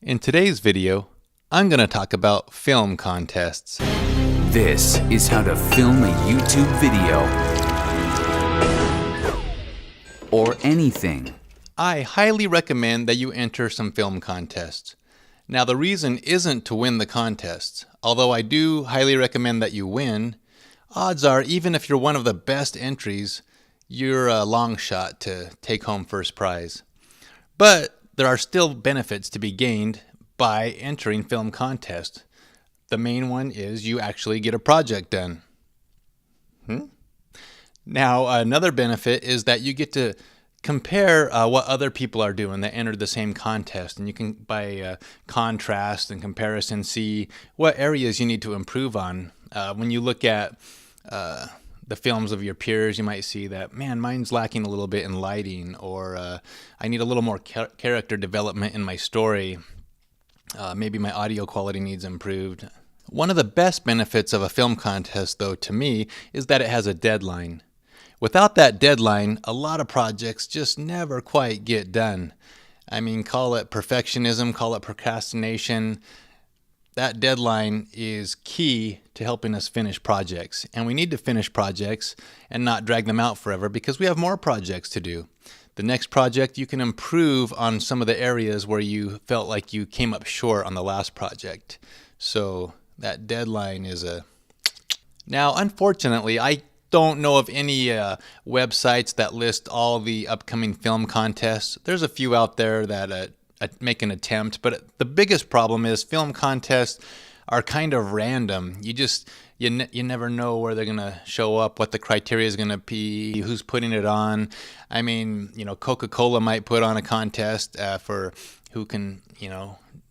In today's video, I'm going to talk about film contests. This is how to film a YouTube video or anything. I highly recommend that you enter some film contests. Now, the reason isn't to win the contests. Although I do highly recommend that you win, odds are even if you're one of the best entries, you're a long shot to take home first prize. But there are still benefits to be gained by entering film contests. The main one is you actually get a project done. Now, another benefit is that you get to compare what other people are doing that entered the same contest, and you can, by contrast and comparison, see what areas you need to improve on. When you look at the films of your peers, you might see that, man, mine's lacking a little bit in lighting, or I need a little more character development in my story. Maybe my audio quality needs improved. One of the best benefits of a film contest, though, to me, is that it has a deadline. Without that deadline, a lot of projects just never quite get done. I mean, call it perfectionism, call it procrastination. That deadline is key to helping us finish projects. And we need to finish projects and not drag them out forever because we have more projects to do. The next project, you can improve on some of the areas where you felt like you came up short on the last project. So that deadline is a... Now, unfortunately, I don't know of any websites that list all the upcoming film contests. There's a few out there that make an attempt, but the biggest problem is film contests are kind of random. You never know where they're gonna show up, what the criteria is gonna be, who's putting it on. I mean, Coca-Cola might put on a contest for who can,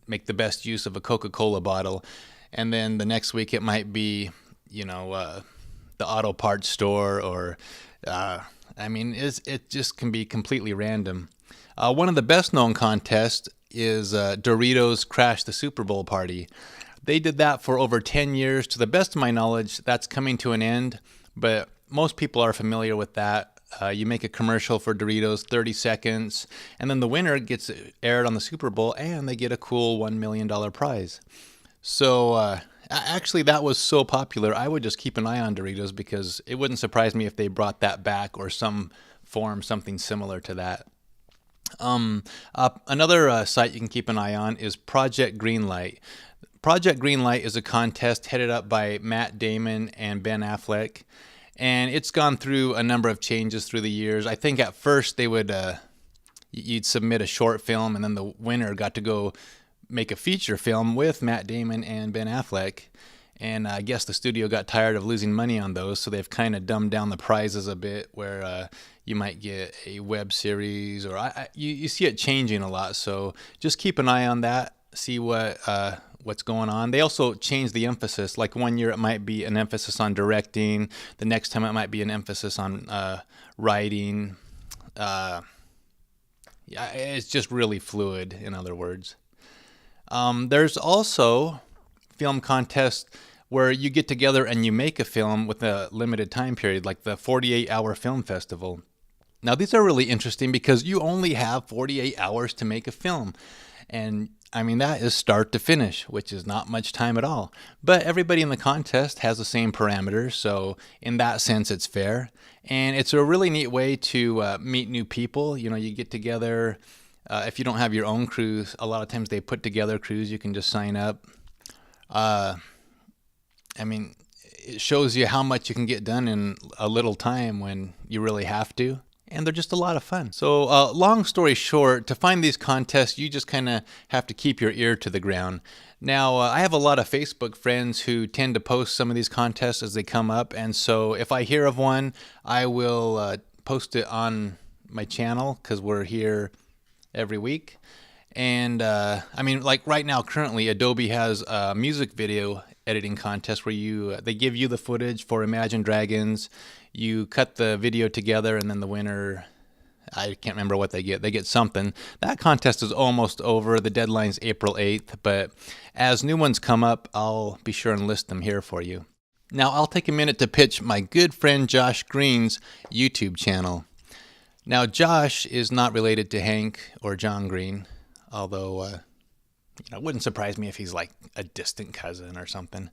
make the best use of a Coca-Cola bottle, and then the next week it might be, the auto parts store, or it just can be completely random. One of the best known contests is Doritos Crash the Super Bowl Party. They did that for over 10 years. To the best of my knowledge, that's coming to an end, but most people are familiar with that. You make a commercial for Doritos, 30 seconds, and then the winner gets aired on the Super Bowl, and they get a cool $1 million prize. So actually, that was so popular, I would just keep an eye on Doritos because it wouldn't surprise me if they brought that back or something similar to that. Another site you can keep an eye on is Project Greenlight. Project Greenlight is a contest headed up by Matt Damon and Ben Affleck, and it's gone through a number of changes through the years. I think at first they would you'd submit a short film, and then the winner got to go make a feature film with Matt Damon and Ben Affleck. And I guess the studio got tired of losing money on those, so they've kind of dumbed down the prizes a bit, where you might get a web series, or you see it changing a lot. So just keep an eye on that, see what's going on. They also change the emphasis. Like one year it might be an emphasis on directing, the next time it might be an emphasis on writing. It's just really fluid, in other words. There's also film contests where you get together and you make a film with a limited time period, like the 48-hour film festival. Now, these are really interesting because you only have 48 hours to make a film. And that is start to finish, which is not much time at all. But everybody in the contest has the same parameters, so in that sense, it's fair. And it's a really neat way to meet new people. You get together. If you don't have your own crews, a lot of times they put together crews. You can just sign up. It shows you how much you can get done in a little time when you really have to. And they're just a lot of fun. So long story short, to find these contests, you just kind of have to keep your ear to the ground. Now, I have a lot of Facebook friends who tend to post some of these contests as they come up. And so if I hear of one, I will post it on my channel because we're here every week. And like right now, currently, Adobe has a music video editing contest where they give you the footage for Imagine Dragons. You cut the video together, and then the winner, I can't remember what they get. They get something. That contest is almost over. The deadline's April 8th, but as new ones come up, I'll be sure and list them here for you. Now, I'll take a minute to pitch my good friend Josh Green's YouTube channel. Now, Josh is not related to Hank or John Green, although It wouldn't surprise me if he's like a distant cousin or something.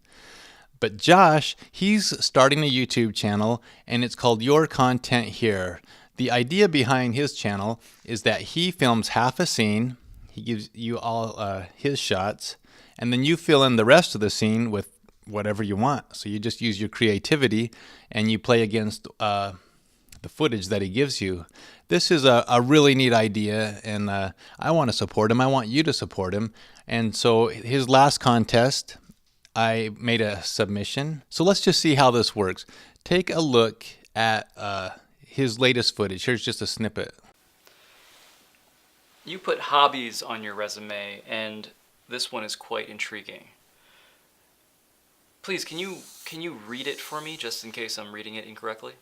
But Josh, he's starting a YouTube channel, and it's called YourContentHere. The idea behind his channel is that he films half a scene, he gives you all his shots, and then you fill in the rest of the scene with whatever you want. So you just use your creativity, and you play against the footage that he gives you. This is a really neat idea, and I want to support him. I want you to support him. And so his last contest, I made a submission. So let's just see how this works. Take a look at his latest footage. Here's just a snippet. You put hobbies on your resume, and this one is quite intriguing. Please, can you read it for me, just in case I'm reading it incorrectly?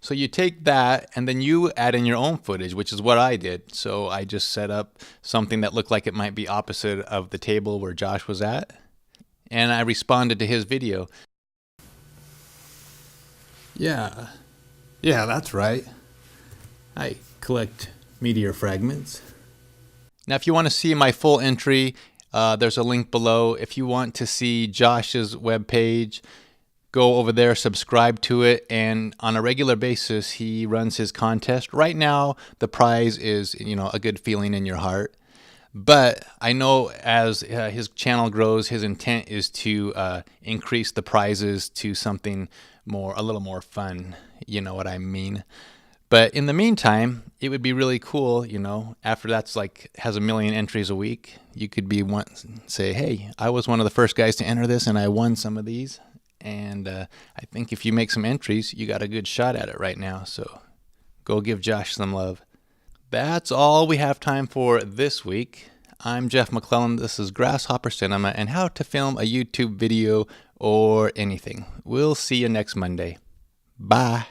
So you take that and then you add in your own footage, which is what I did. So I just set up something that looked like it might be opposite of the table where Josh was at, and I responded to his video. Yeah, that's right. I collect meteor fragments. Now, if you want to see my full entry, there's a link below. If you want to see Josh's webpage, go over there, subscribe to it, and on a regular basis, he runs his contest. Right now, the prize is, a good feeling in your heart. But I know as his channel grows, his intent is to increase the prizes to something a little more fun. You know what I mean? But in the meantime, it would be really cool, after that's has 1 million entries a week, you could say, hey, I was one of the first guys to enter this and I won some of these. And I think if you make some entries, you got a good shot at it right now. So go give Josh some love. That's all we have time for this week. I'm Jeff McClellan. This is Grasshopper Cinema and how to film a YouTube video or anything. We'll see you next Monday. Bye.